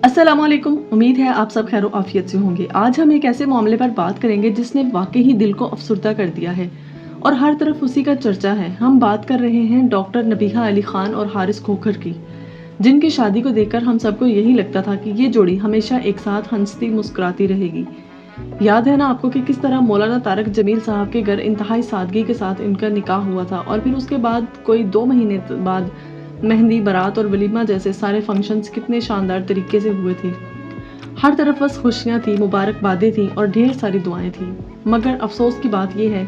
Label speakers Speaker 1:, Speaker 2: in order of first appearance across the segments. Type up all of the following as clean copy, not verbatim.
Speaker 1: अस्सलाम वालेकुम। उम्मीद है आप सब खैर आफियत से होंगे। आज हम एक ऐसे मामले पर बात करेंगे जिसने वाकई ही दिल को अफसरदा कर दिया है और हर तरफ उसी का चर्चा है। हम बात कर रहे हैं डॉक्टर नबीहा अली खान और हारिस खोखर की, जिनकी शादी को देखकर हम सबको यही लगता था कि ये जोड़ी हमेशा एक साथ हंसती मुस्कुराती रहेगी। याद है ना आपको कि किस तरह मौलाना तारक जमील साहब के घर इंतहाई सादगी के साथ इनका निकाह हुआ था और फिर उसके बाद कोई 2 महीने बाद मेहंदी, बारात और वलीमा जैसे सारे फंक्शंस कितने शानदार तरीके से हुए थे। हर तरफ बस खुशियाँ थी, मुबारकबादें थी और ढेर सारी दुआएं थी। मगर अफसोस की बात यह है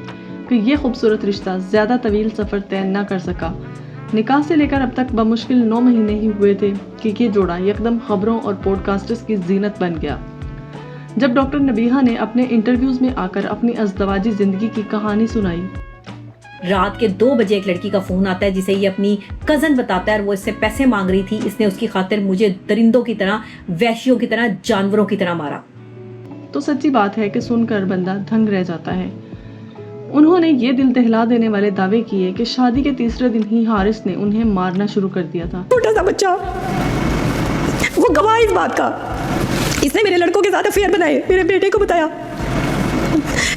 Speaker 1: कि ये खूबसूरत रिश्ता ज़्यादा तवील सफ़र तय न कर सका। निकाह से लेकर अब तक बमुश्किल 9 महीने ही हुए थे कि ये जोड़ा यकदम खबरों और पॉडकास्टर्स की जीनत बन गया। जब डॉक्टर नबीहा ने अपने इंटरव्यूज में आकर अपनी अज़दवाजी जिंदगी की कहानी सुनाई।
Speaker 2: रात के 2 बजे एक लड़की का फोन आता है जिसे ये अपनी कजन बताता है और वो इससे पैसे मांग रही थी। इसने उसकी खातिर मुझे दरिंदों की तरह, वैश्यों की तरह, जानवरों की तरह मारा।
Speaker 1: तो सच्ची बात है कि सुनकर बंदा दंग रह जाता है। उन्होंने ये दिल दहला देने वाले दावे किए कि शादी के तीसरे दिन ही हारिस ने उन्हें मारना शुरू कर दिया था।
Speaker 3: छोटा सा बच्चा, वो गवाह इस बात का, इसने मेरे लड़कों के साथ अफेयर बनाए। मेरे बेटे को बताया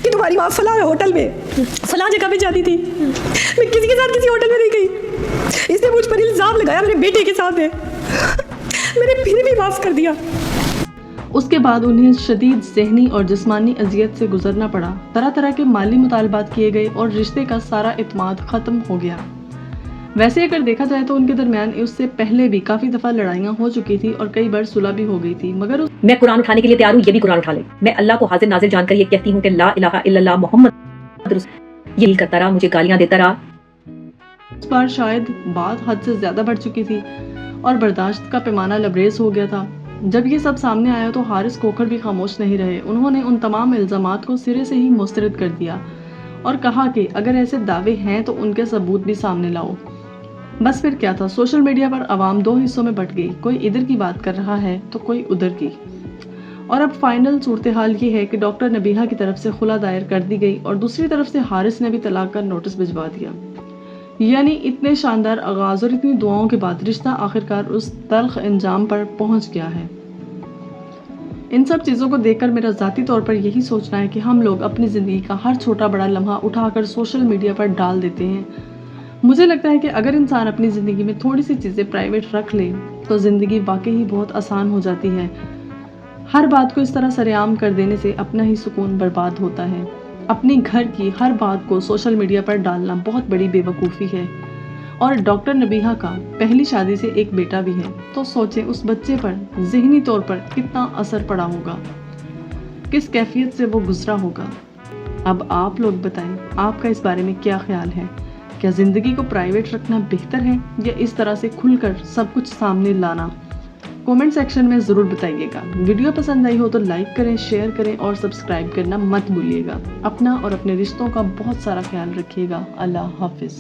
Speaker 3: कि तुम्हारी माँ फलां होटल में फलां जगह पे जाती थी। मैं किसी के साथ किसी होटल में नहीं गई। इसने मुझ पर इल्जाम लगाया मेरे बेटे के साथ है। मैंने फिर भी माफ कर दिया।
Speaker 1: उसके बाद उन्हें शदीद ज़हनी और जिस्मानी अजियत से गुजरना पड़ा। तरह तरह के माली मुतालबात किए गए और रिश्ते का सारा इत्माद ख़त्म हो गया। वैसे अगर देखा जाए तो उनके दरमियान उससे पहले भी काफ़ी दफ़ा लड़ाइयाँ हो चुकी थी और कई बार सुलह भी हो गई थी। मगर
Speaker 2: मैं कुरान उठाने के लिए तैयार हूँ, ये भी कुरान उठा ले। मैं अल्लाह को हाजिर नाजिर जानकर ये कहती हूँ कि ला इलाहा इल्लल्लाह मोहम्मद रसूल। ये करता रहा, मुझे गालियाँ देता रहा।
Speaker 1: इस बार शायद बात हद से ज़्यादा बढ़ चुकी थी और बर्दाश्त का पैमाना लबरेज हो गया था। जब ये सब सामने आया तो हारिस खोखर भी खामोश नहीं रहे। उन्होंने उन तमाम इल्ज़ामात को सिरे से ही मुस्तरद कर दिया और कहा कि अगर ऐसे दावे हैं तो उनके सबूत भी सामने लाओ। बस फिर क्या था, सोशल मीडिया पर आवाम 2 हिस्सों में बट गई। कोई इधर की बात कर रहा है तो कोई उधर की। और अब फाइनल सूरत हाल ये है कि डॉक्टर नबीहा की तरफ से खुला दायर कर दी गई और दूसरी तरफ से हारिस ने भी तलाक का नोटिस भिजवा दिया। यानी इतने शानदार आगाज और इतनी दुआओं के बाद रिश्ता आखिरकार उस तल्ख अंजाम पर पहुंच गया है। इन सब चीज़ों को देखकर मेरा ज़ाती तौर पर यही सोचना है कि हम लोग अपनी ज़िंदगी का हर छोटा बड़ा लम्हा उठाकर सोशल मीडिया पर डाल देते हैं। मुझे लगता है कि अगर इंसान अपनी ज़िंदगी में थोड़ी सी चीज़ें प्राइवेट रख ले तो ज़िंदगी वाकई ही बहुत आसान हो जाती है। हर बात को इस तरह सरेआम कर देने से अपना ही सुकून बर्बाद होता है। अपनी घर की हर बात को सोशल मीडिया पर डालना बहुत बड़ी बेवकूफ़ी है। और डॉक्टर नबीहा का पहली शादी से एक बेटा भी है, तो सोचें उस बच्चे पर ज़हनी तौर पर कितना असर पड़ा होगा, किस कैफियत से वो गुजरा होगा। अब आप लोग बताएं, आपका इस बारे में क्या ख्याल है? क्या ज़िंदगी को प्राइवेट रखना बेहतर है या इस तरह से खुलकर सब कुछ सामने लाना? कमेंट सेक्शन में ज़रूर बताइएगा। वीडियो पसंद आई हो तो लाइक करें, शेयर करें और सब्सक्राइब करना मत भूलिएगा। अपना और अपने रिश्तों का बहुत सारा ख्याल रखिएगा। अल्लाह हाफिज़।